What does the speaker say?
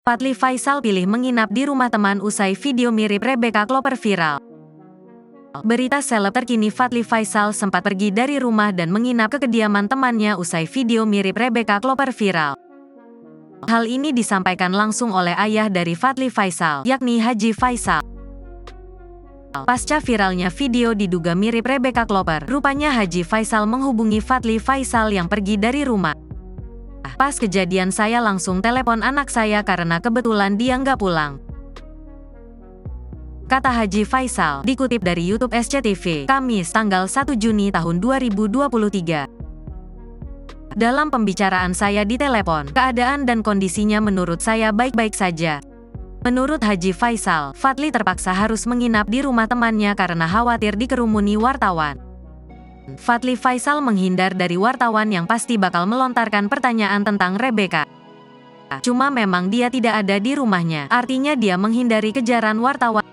Fadly Faisal pilih menginap di rumah teman usai video mirip Rebecca Klopper viral. Berita seleb terkini: Fadly Faisal sempat pergi dari rumah dan menginap ke kediaman temannya usai video mirip Rebecca Klopper viral. Hal ini disampaikan langsung oleh ayah dari Fadly Faisal, yakni Haji Faisal. Pasca viralnya video diduga mirip Rebecca Klopper, rupanya Haji Faisal menghubungi Fadly Faisal yang pergi dari rumah. Pas kejadian saya langsung telepon anak saya karena kebetulan dia nggak pulang, kata Haji Faisal, dikutip dari YouTube SCTV, Kamis, tanggal 1 Juni tahun 2023. Dalam pembicaraan saya di telepon, keadaan dan kondisinya menurut saya baik-baik saja. Menurut Haji Faisal, Fadly terpaksa harus menginap di rumah temannya karena khawatir dikerumuni wartawan. Fadly Faisal menghindar dari wartawan yang pasti bakal melontarkan pertanyaan tentang Rebecca. Cuma memang dia tidak ada di rumahnya, artinya dia menghindari kejaran wartawan.